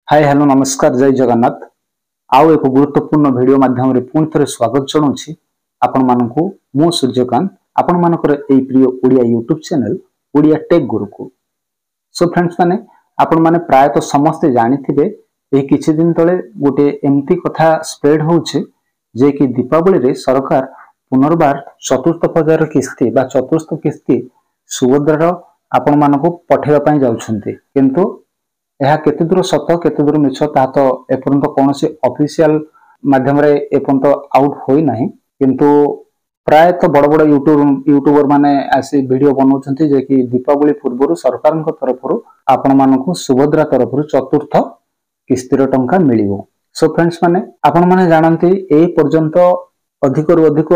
Hi hello नमस्कार जय जगन्नाथ। आउ एक गुरुत्वपूर्ण वीडियो माध्यम पुणी थे स्वागत जनाऊँगी आपण मानकु मु सूर्यकांत आपण मानकर ए प्रिय Odia YouTube channel Odia tech Guru को। सो फ्रेंड्स माने आपण माने प्रायतः समस्ते जानिथिबे ए किछि दिन तले गोटे एमती कथा स्प्रेड होउछे जे कि दीपावली रे सरकार पुनर्बार चतुर्थ पर्यायर किस्ती बा चतुर्थ किस्ती सुभद्रार आपण मानकु पठेबा पई जाउछन्ते, किंतु यह केते दूर सत केते दूर मिछ ता तो एपर्यंत कौन सी ऑफिशियल माध्यम रे एपर्यंत आउट होई नाही, किंतु प्रायतः बड़ बड़ यूट्यूबर माने आसी वीडियो बनाउछन्ती जे कि दीपावली पूर्व सरकार तरफ आपण मानकु सुभद्रा तरफ चतुर्थ किस्तीर टंका मिलिबो। सो फ्रेंड्स माने आपण माने जानंती ए पर्यंत अधिक रु अधिक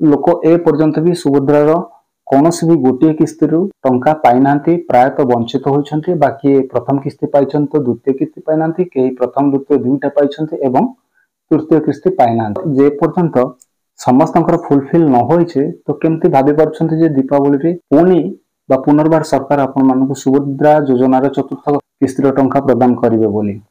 लोक ए पर्यंत भी सुभद्रार कौन भी गोटे किस्ती टंका पाईना, प्रायतः वंचित होती। बाकी प्रथम किस्ती पाई तो द्वितीय किस्ती पाईना, कई प्रथम द्वितीय दुईटा पाई एवं तृतीय किस्ती पाईना। जे पर्यंत समस्त फुलफिल न होइछे तो केमती भाभी पारछन्ते जे दीपावली रे पुणी बा पुनर्बार सरकार आपण मानकु सुभद्रा योजनार चतुर्थ किस्तीर टंका प्रदान करिवे बोली।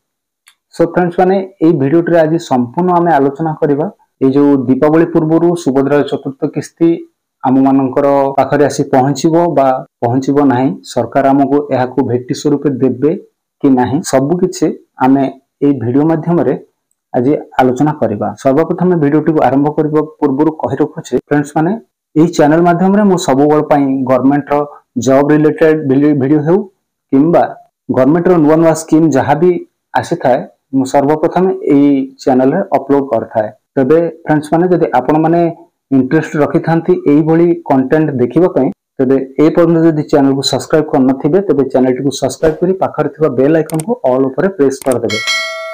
सो फ्रेंड्स माने ए वीडियो रे आज संपूर्ण आमे आलोचना करिबा ए जो दीपावली पूर्व सुभद्रा चतुर्थ किस्ती आम मानकर पाखरे आसी पहुंचीबो बा पहुंचीबो नाही, सरकार हमको एहाकू भेटी स्वरूप देबे कि नाही, सब किछि आमे ए वीडियो माध्यम रे आज आलोचना करिबा। सर्वप्रथम वीडियोटी को आरंभ करबा पूर्व कहि रखुछे फ्रेंड्स माने ए चैनल माध्यम रे मो सब बळ पई गवर्नमेंट रो जॉब रिलेटेड वीडियो हेउ किंबा गवर्नमेंट रो नुवा नुवा स्कीम जहा भी आसी थाए मो सर्वप्रथम ए चैनल रे अपलोड करथाए। तबे फ्रेंड्स माने जदि आपण माने इंटरेस्ट रखि थांती एई भली कंटेंट देखिबा पई तबे ए पर्यंत जदि चैनल को सब्सक्राइब कर नथिबे तबे चैनल को सब्सक्राइब करी पाखर थिबा बेल आइकन को ऑल ऊपर प्रेस कर देबे,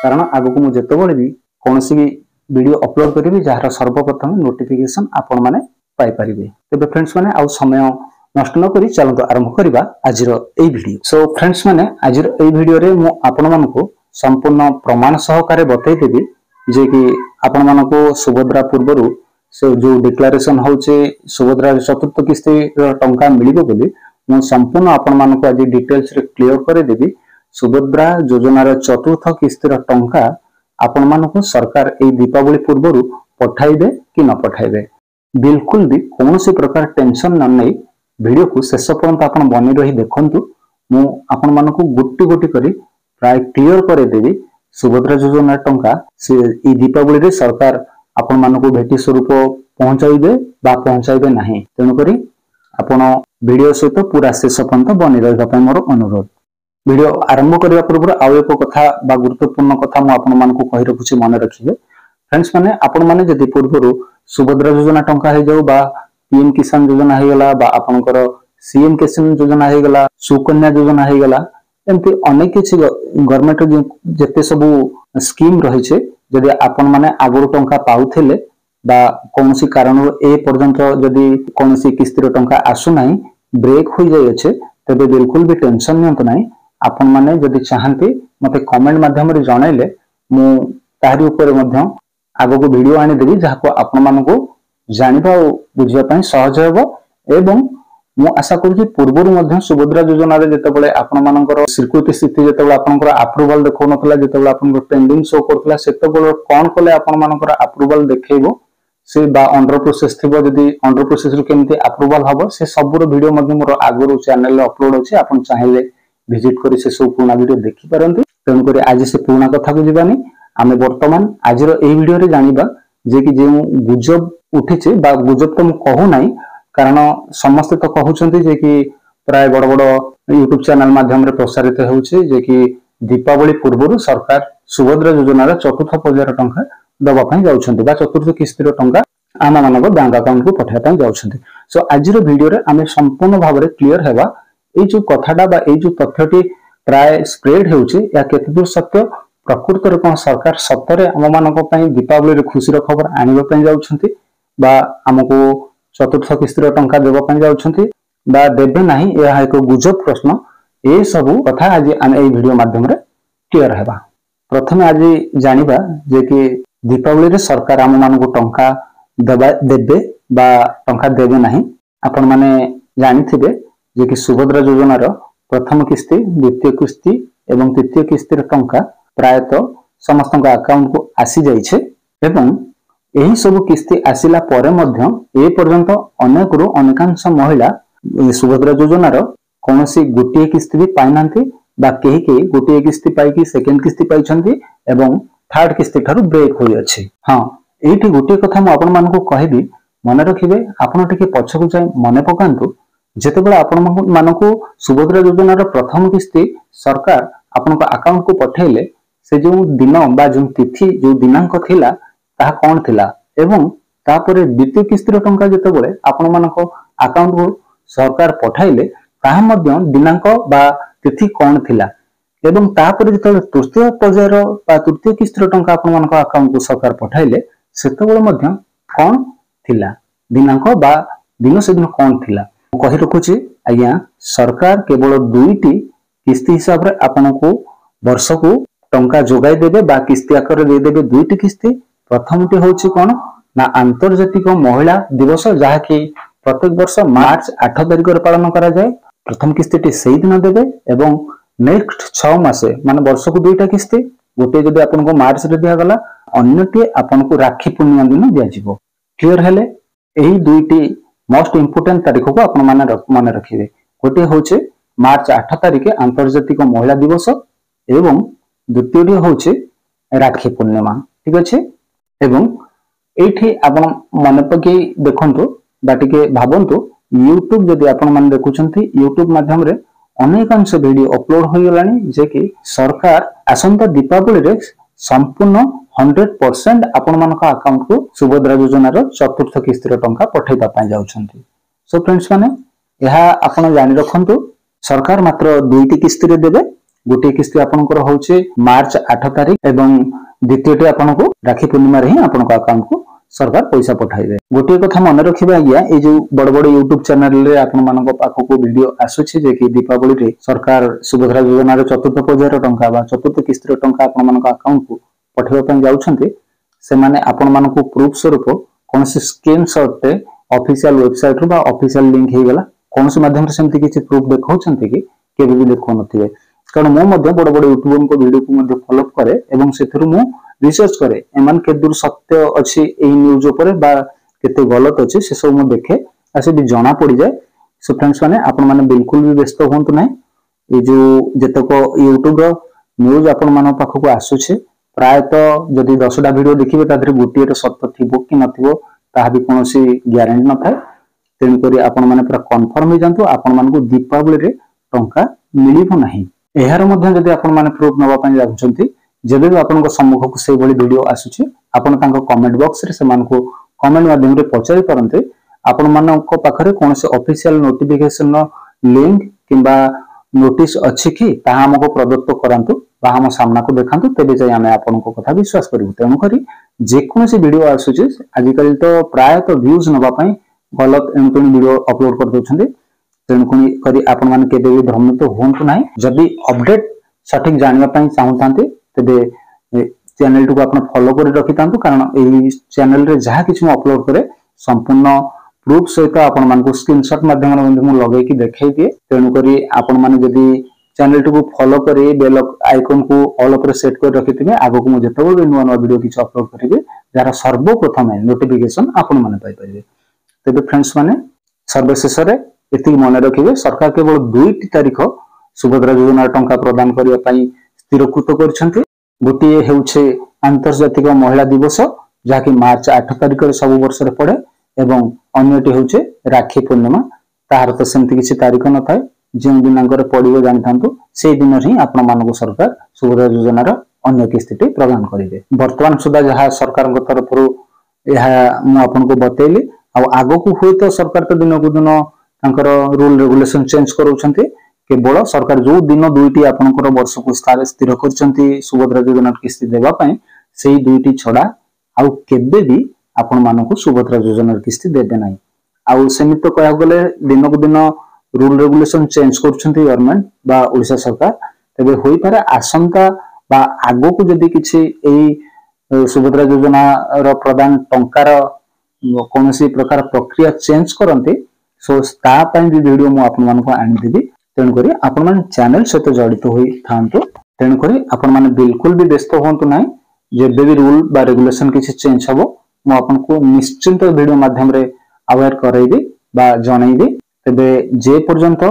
कारण आगु को मु जेतेबेले भी कोनोसी भी वीडियो अपलोड करिबी जहार सर्वप्रथम नोटिफिकेशन आपण माने पाई परिबे। तबे फ्रेंड्स माने आउ समय नष्ट न करी चलतो आरंभ करिबा आजिर एई वीडियो। सो फ्रेंड्स माने आजिर एई वीडियो रे मु आपण मानको संपूर्ण प्रमाण सहकारे बतै देबी जे कि आपण मानको सुभद्रा पूर्वरु से जो डिक्लेरेशन होचे सुभद्रा चतुर्थ किस्ती टंका मिलिबो बोली मु संपूर्ण आपण मानको आज डिटेल्स रे क्लियर करे देबी। सुभद्रा योजनार चतुर्थ किस्तीर टंका आपण मानको सरकार ए दीपावली पूर्वरु पठाइबे कि न पठाइबे, बिल्कुल भी कोनोसी प्रकार टेंशन न नै वीडियो को शेष पर्यंत आपण बनि रही देखंतु। मु आपण मानको गोटी गोटी करी प्राय क्लियर करे देबी सुभद्रा योजनार टंका से ए दीपावली रे सरकार आपण मानको भेटी स्वरूप पहुंचाइबे बा पहुंचाइबे नाही, तेनु करी आपण वीडियो सहित पूरा शेष पर्यंत बनि रहबा पय मोर अनुरोध। वीडियो आरंभ करबा पूर्व आउ एक कथा बा गुरुत्वपूर्ण कथा मु आपण मानको कहि रखुछि मन रखिबे। फ्रेंड्स माने आपण माने जदि पूर्वरु सुभद्रा योजना टंका हे जाउ बा पीएम किसान योजना हे गला बा आपनकर सीएम किसान योजना हे गला सुकन्या योजना हे गला एमती अनेक किछि गवर्नमेंट जेते सब स्कीम रही छे जदि आपण माने आगुर टंका पाउथिले बा कोनोसी कारण ए पर्यंत जदि कोनोसी किस्तीर टंका आसु नाही ब्रेक हो जाय छे तबे बिल्कुल भी टेंशन नियंत नाही। आपण माने जदि चाहंती मते कमेंट माध्यम रे जणाइले मु तारि ऊपर मध्य आगो को वीडियो आनी देबी जाको आपण मानको जानिबा बुझिबा पई सहज हेबो। एवं मु आशा करू कि पूर्वरु मध्य सुभद्रा योजना रे जेतेबेले आपण मानकर स्वीकृति स्थिति जेतेबेले आपनकर अप्रूवल देखौ नतला जेतेबेले आपनकर पेंडिंग शो करतला सेतेबेले कोन कोले आपण मानकर अप्रूवल देखैबो से बा अंडर प्रोसेस थिबो जदि अंडर प्रोसेस रो केमती अप्रूवल हबो से सब रो वीडियो मध्य मोर आगरो चैनल रे अपलोड होछि। आपण चाहिले विजिट करी से सब पुराना वीडियो देखि पारंती। तेन करी आज से पुराना कथा को जिबानी आमे वर्तमान आजिर एई वीडियो रे जानिबा जे कि जे गुजब उठिছে बा गुजब तो मु कहू नाही, कारण समस्त तो कहउछन्ती जे कि प्राय बड़ बड़ यूट्यूब चैनल माध्यम रे प्रसारित होउछि जे कि दीपावली पूर्वरु सरकार सुभद्रा योजनार चतुर्थ पर्यायर टंका दबा पई जाउछन्ती बा चतुर्थ किस्तीर टंका आमा मानक बैंक अकाउंट को पठाय पई जाउछन्ती। सो आजिर वीडियो रे आमे संपूर्ण भाव रे क्लियर हेबा ए जो कथाटा बा ए जो तथ्यटी प्राय स्प्रेड हेउछि या केते दूर सत्य, प्रकृत रे कोन सरकार सत्तरे आम मानक पई दीपावली रे खुशी रो खबर आनिबा पई जाउछन्ती बा हमको चतुर्थ किस्तीर टंका देबा पई जाउछन्ती बा देबे नाही, यह एक गुजब प्रश्न। ए सब कथा आज आमे ए वीडियो माध्यम रे क्लियर हेबा। प्रथमे आज जानिबा जे कि दीपावली रे सरकार आम मानक टंका देबे बा टंका देबे नाही। आपण माने जानिथिबे जे कि सुभद्रा योजनार प्रथम किस्ती द्वितीय किस्ती एवं तृतीय किस्तीर टंका प्रायतः समस्त अकाउंट को आसी जाइछे एवं एही सब किस्ती आसिला परे मध्य ए पर्यंत अनेक रु अनेकांश महिला सुभद्रा योजनार कौनसी गोटे किस्ती भी पाई नांती बा केही केही गोटे किस्ती पाई कि सेकेंड किस्ती पाई छंती एवं थर्ड किस्ती ठारू ब्रेक होई अछि। हां एठी गोटे कथा म आपन मानको कहिबी मन रखिबे आपण टिके पछकु जाय मन पकांतु जेतेबेला आपण मानको सुभद्रा योजनार प्रथम किस्ती सरकार आपनको अकाउंट को पठेले से जो दिन बा जो तिथि जो दिनांक थिला ताहा कोन थिला एवं तापरे द्वितीय किस्तीर टंका जेतेबेले आपण मानको अकाउंट को सरकार पठाइले ताहा मध्य दिनांक बा तिथि कोन थिला एवं तापरे जेतेबेले तृतीय पर्यायर बा तृतीय किस्तीर टंका आपण मानको अकाउंट को सरकार पठाइले सेतेबेले मध्य कोन थिला दिनांक बा दिन से दिन कोन थिला कहि रखुची आज्ञा सरकार केवल दुईटी किस्ती हिसाब रे आपनको वर्ष को टंका जोगाई देबे बा किस्ती आकर दे देबे दुईटी किस्ती प्रथमटी होची कोन ना अंतर्जातिक महिला दिवस जहा कि प्रत्येक वर्ष मार्च 8 तारिख रे पालन करा जाय प्रथम किस्तीटी सेही दिन देबे एवं नेक्स्ट 6 मासे माने वर्ष को दुईटा किस्ती गोटे जदि आपनको मार्च रे दिया गला अन्यटी आपनको राखी पूर्णिमा दिन दिया जिवो क्लियर हेले एही दुईटी मोस्ट इंपोर्टेंट तारीख को आपण माने मन रखिबे गोटे होचे मार्च 8 तारिख अंतर्जातिक महिला दिवस एवं द्वितीयटी होचे राखी पूर्णिमा ठीक अछि एवं एठी आपण मन पके देखंतु बाटिके भाबंतु YouTube जदि आपण माने देखुचंती YouTube माध्यम रे अनेकांश वीडियो अपलोड होई गलानी जे कि सरकार आसंता दीपावली रे संपूर्ण 100% आपण मानक अकाउंट को सुभद्रा योजना रो चतुर्थ किस्ती टंका पठेबा पय जाउछंती। सो फ्रेंड्स माने यहा आपण जानि रखंतु सरकार मात्र दुईटी किस्ती रे देबे गोटे किस्ती आपनकर होचे मार्च 8 तारिख एवं द्वितीयटी आपनको राखी पूर्णिमा रे ही आपनको अकाउंट को सरकार पैसा पठाइबे गोटे कथा मन रखिबा आज्ञा ए जो बड़ बड़ YouTube चैनल रे आपण मानको पाखो को वीडियो आसुछि जे कि दीपावली रे सरकार सुभद्रा योजना रे चतुर्थ पर्यायर टंका बा चतुर्थ किस्ती टंका आपण मानको अकाउंट को पठेबा पय जाउछंती से माने आपण मानको प्रूफ स्वरूप कोनसी स्क्रीनशॉट रे ऑफिशियल वेबसाइट रो बा ऑफिशियल लिंक हे गेला कोनसी माध्यम रे सेमति किछि प्रूफ देखाउछंती कि केबे भी देखौ नथिबे कारण मो मध्ये बड़ बड़ यूट्यूबर को वीडियो को मध्ये फॉलो करे एवं सेथरु मो रिसर्च करे एमान के दूर सत्य अछि एही न्यूज ऊपर बा केते गलत अछि से सब मो देखे आसे भी जाना पड़ी जाय। सो फ्रेंड्स माने आपण माने बिल्कुल भी व्यस्त होंतु नै ए जो जेतक यूट्यूब रो न्यूज आपण मानो पाखो को आसुछे प्रायतः जदि 10टा वीडियो देखिबे तादरे गोटिए रे सत्य थिबो कि नथिबो ताहा भी कोनोसी ग्यारंटी न थाए तेन करी आपण माने पूरा कंफर्म हो जानतो आपण मानको दीपावली रे टंका मिलिबो नाही एहार मध्ये जदि आपण माने प्रूफ नबा पय जाउछंती जेबे भी आपनको सम्मुख को से बड़ी वीडियो आसुछि आपण तांको कमेंट बॉक्स रे समान को कमेंट माध्यम रे पचारि परंते आपण मानको पाखरे कोनसे ऑफिशियल नोटिफिकेशन लिंक किबा नोटिस अछि कि ताहा हमको प्रदत्त करंतु बा हम सामना को देखांतु तेबे जाय हमें आपनको कथा विश्वास करिवु तेनु करी जे कोनसे वीडियो आसुछि आजि कल तो प्राय तो व्यूज नबा पय गलत एमतोनी वीडियो अपलोड कर दोछन्ते तेनु करी आपण मान केबे भी भ्रमित होंतु नाही जदि अपडेट सठिक जानिबा पय चाहतांते तेबे चैनल को आपण फॉलो कर रखि तांतु कारण एही चैनल रे जहा किछ म अपलोड करे संपूर्ण प्रूफ सहित आपण मान को स्क्रीनशॉट माध्यम रे मु लगै कि देखाइ दिए तेनु करी आपण मान जदि चैनल को फॉलो करे बेल आइकन को ऑल ऊपर सेट कर रखिथिबे आगो को मु जेतबो नुवा नुवा वीडियो किछ अपलोड करिवे जार सर्वप्रथम नोटिफिकेशन आपण मान पाइ परिबे। तेबे फ्रेंड्स माने सर्वशेष रे एति मन रखिबे सरकार केवल 2टी तारिख सुभद्रा योजना टंका प्रदान करिया पई स्थिरकृत करछन्ते गोटिए हेउछे अंतर्जातिक महिला दिवस जाकि मार्च 8 तारिख रे सब वर्ष रे पड़े एवं अन्यटी हेउछे राखी पूर्णिमा ताहार तो सेमति किछि तारिख न थाए जे दिनांक रे पड़िबो जानिथांतु से दिन ही आपण मानको सरकार सुभद्रा योजना रो अन्य किस्तीटी प्रदान करिवे। वर्तमान सुधा जहा सरकार को तरफ रु यहा म आपन को बतेली आ आगो को होय तो सरकार तो दिन को दिन तांकर रूल रेगुलेशन चेंज करूछन्ते केवल सरकार जो दिन दुईटी आपनकर वर्ष को स्थिर करछन्ती सुभद्रा योजना किस्ती देबा पय सेही दुईटी छडा आउ केबे भी आपण मानको सुभद्रा योजना किस्ती देबे नाही आउ सेमित कहया गले दिन को दिन रूल रेगुलेशन चेंज करछन्ती गवर्नमेंट बा ओडिसा सरकार तबे होई पारे आसंता बा आगो को जदी किछि एही सुभद्रा योजना रो प्रदान टंकार कोनोसी प्रकार प्रक्रिया चेंज करन्ते सो ता पय भी वीडियो मु आपण मानको आनि देबी तेणुकरी आपण मान चैनल सहित जड़ित होई थांतु। तेणुक आपण मैंने बिल्कुल भी व्यस्त हूँ ना जब भी रूल बा रेगुलेशन किसी चेंज हम मुझे निश्चिंत वीडियो माध्यम अवेयर करइबी बा जनइबी तेबे जे पर्यंत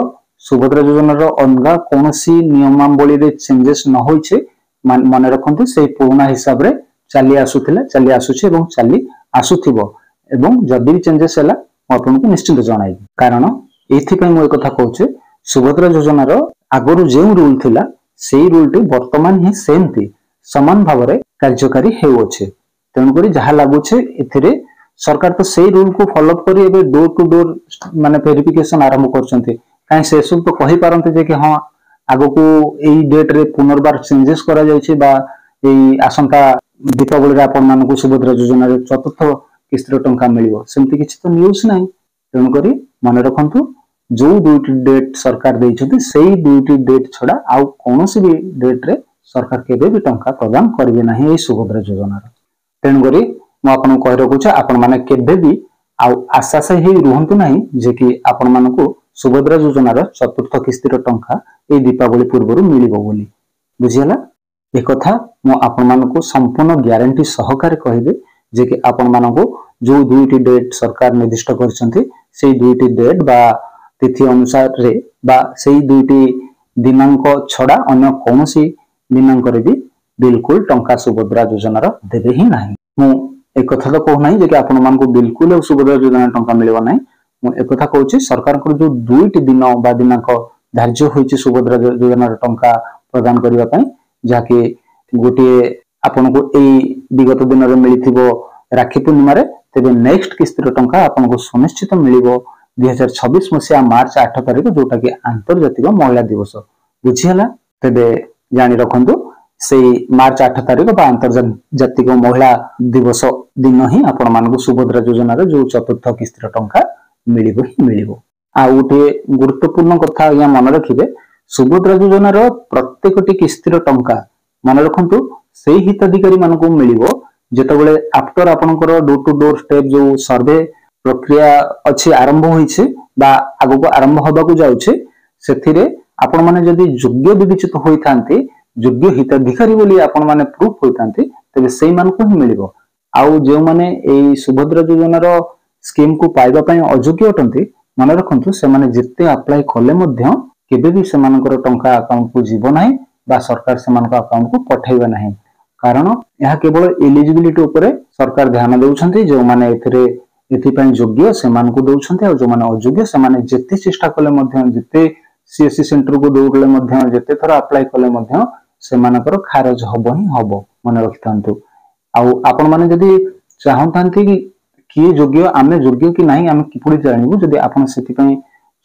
सुभद्रा योजनार अलग कौन नियमावली चेंजेस न होइछे मन रखते से पुराना हिसाब रे चली आसुथिला चली आसुछे एवं चली आसुथिबो एवं जदि भी चेंजेस हैला आपनको निश्चिंत जणाइबी कारण एथि मु एक कथा कहूचे सुभद्रा योजनार आगरु जे रूल थिला सेही रूल टी वर्तमान ही सेमती समान भाव रे कार्यकारी हेउछे तेणुक जहाँ लगुचे एथिरे सरकार तो सेही रूल को फॉलोअप करी एबे डोर टू डोर माने वेरिफिकेशन आरंभ करछन्ते काई से सब तो कहि पारन्ते जे कि हां आगो को एई डेट रे पुनर्बार चेंजेस करा जायछि बा एई आसंता दीपावली रे आपण मानको सुभद्रा योजना रे चतुर्थ किस्ती टंका मिलिबो सेमति किछि तो न्यूज नाही तेणु करी मन रखंतु जो दुईटी डेट सरकार देइछथि सेही दुईटी डेट छडा आ कोनोसी भी डेट रे सरकार केबे भी टंका प्रदान करिवे नाही एई सुभद्रा योजना रे तेणु करी मु आपन कहि रखुछ आपण माने केबे भी आ आशा से ही रुहंतु नाही जे कि आपण मानको सुभद्रा योजनार चतुर्थ किस्तीर टंका ए दीपावली पूर्व मिलिबो बोली बुझियला ए कथा मु आपण मानको संपूर्ण ग्यारंटी सहकारे कहिबे जे कि आपण मानको जो दुईटी डेट सरकार निर्दिष्ट करछन्ती सेही दुईटी डेट बा तिथि अनुसार रे बा सेही दुईटी दिनांक छडा अन्य कोनोसी दिनांक रे भी बिल्कुल टंका सुभद्रा योजनार देबे ही नाही मु एक कथा तो कहू नाही जे कि आपण मानको बिल्कुल सुभद्रा योजना टंका मिलिबो नाही मु एक कथा कहूची सरकार को जो दुईटी दिन बा दिनांक धार्य होईची सुभद्रा योजनार टंका प्रदान करिवा पई जाके गोटे आपन को एई विगत दिन रे मिलिथिबो राखी पूर्णिमा रे तेबे नेक्स्ट किस्तीर टंका आपन को सुनिश्चित मिलिबो 2026 मसिया मार्च 8 तारिख जोटा कि अंतर्जातिक महिला दिवस बुझिहला तेबे जानि रखंतु से मार्च 8 तारिख बा अंतर्जातिक महिला दिवस दिन ही आपण मानको सुभद्रा योजनार जो चतुर्थ किस्तीर टंका मिलिबो ही मिलिबो आ उठे गुरुत्वपूर्ण कथा या मन रखिबे सुभद्रा योजनार प्रत्येकटी किस्तीर टंका मन रखंतु सेही हिताधिकारी मानको मिलिबो जेतबेले आफ्टर आपनकर डोर टू डोर स्टेप जो सर्वे प्रक्रिया अछि आरंभ होइछे बा आगो को आरंभ होबा को जाउछे सेथिरे आपण माने जदी योग्य विवेचित होइथांती योग्य हिताधिकारी बोली आपण माने प्रूफ होइथांती तबे सेही मानको ही मिलिबो आउ जे माने एई सुभद्रा योजनार स्कीम को पाइबा पई अयोग्य अटंती मन रखंतु से माने जेते अप्लाई कले मध्य केबे भी से मानकर टंका अकाउंट को जीव नाही बा सरकार से मानकर अकाउंट को पठाइबा नाही कारण यह केवल एलिजिबिलिटी ऊपर सरकार ध्यान देउछंती जो माने एथिरे एथिपई योग्य से मानको देउछंती आ जो माने अयोग्य से माने जेते चेष्टा कले मध्य जेते सीएससी सेंटर को दौड़ले मध्य जेते थरा अप्लाई कले मध्य से मानकर खारज हबो ही हबो मन रखिथांतु आ आपण माने जदी चाहंतांती कि किए योग्य आमे योग्य कि नाही आमे किपुडी जानिबु जदी आपण सेतिपई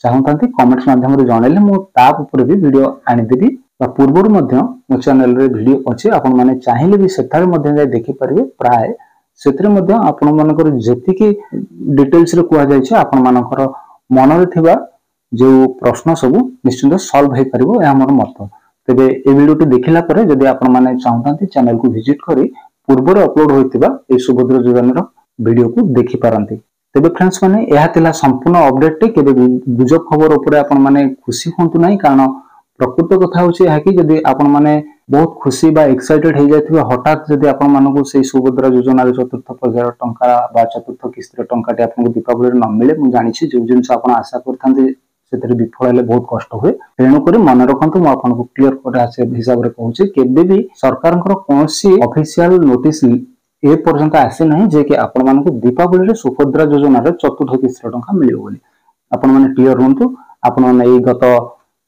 चाहंतांती कमेंट्स माध्यम रे जणाइले मो ताप ऊपर भी वीडियो आनि देबी बा पूर्वर मध्य मो चैनल रे वीडियो अछि आपण माने चाहिले भी सेठारे मध्य जाय देखि परिबे प्राय सेतरे मध्य आपण मानकर जेति कि डिटेल्स रे कुआ जाय छै आपण मानकर मन रे थिबा जो प्रश्न सब निश्चित सॉल्व हे परिबो ए हमर मत तेबे ए वीडियो देखिला परे जदी आपण माने चाहंतांती चैनल को विजिट करी पूर्वर अपलोड होइतिबा ए सुभद्रा योजनार वीडियो को देखि पारंती तेबे फ्रेंड्स माने एहा तिला संपूर्ण अपडेट केबे गुजब खबर ऊपर आपण माने खुशी होंतु नाही कारण प्रकृत कथा होछि एहा कि जदी आपण माने बहुत खुशी बा एक्साइटेड हे जायथिबा हठात जदी आपण मानको सेही सुभद्रा योजना रे चतुर्थ पर्यायर टंका बा चतुर्थ किस्तीर टंकाटी आपनको दीपावली रे न मिले मु जानि छी जे जिंस आपण आशा करथांते सेतरे विफल हेले बहुत कष्ट हुए तेणु करी मन रखंतु मु आपनको क्लियर कट हिसाब रे कहूछि केबे भी सरकारଙ୍କର कोनसी ऑफिशियल नोटिस ए पर्यंत आसे नहीं जे कि आपण मानको दीपावली रे सुभद्रा योजना रे चतुर्थ किस्तीर टंका मिलिबो बोली आपण माने क्लियर होंतु आपण माने एई गत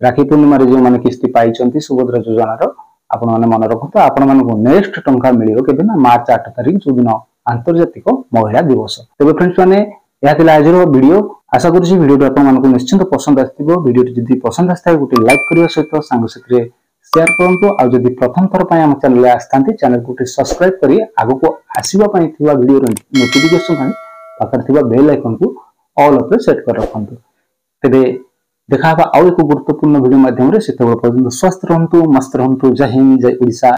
राखी पूर्णिमा रे जे माने किस्ती पाइचंती सुभद्रा योजना रो आपण माने मन रखंतु आपण मानको नेक्स्ट टंका मिलिबो केबे ना मार्च 8 तारिख जो दिन अंतर्जातिक महिला दिवस तेबे फ्रेंड्स माने या तिला आजर वीडियो आशा करूछी वीडियो आपण मानको निश्चित पसंद आस्तिबो वीडियो जदी पसंद आस्ताय गुटे लाइक करियो सहित सांग सहित शेयर करंतु आ जदी प्रथम थर पय हम चैनल आस्तांती चैनल को सब्सक्राइब करी आगो को आसीबा पय थिबा वीडियो नोटिफिकेशन पय पाकर थिबा बेल आइकन को ऑल पे सेट कर रखंतु तेबे देखा एक गुरुत्वपूर्ण वीडियो माध्यम रे सेते पर्यंत स्वस्थ रहंतु मस्त रहंतु जय हिंद जय ओडिशा।